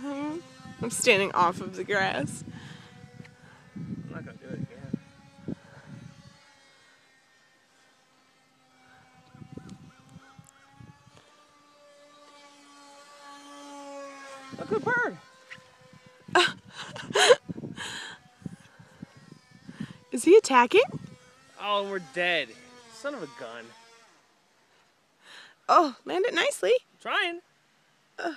I'm standing off of the grass. I'm not gonna do it again. Look, a bird. Is he attacking? Oh, and we're dead. Son of a gun. Oh, landed nicely. Trying. Ugh.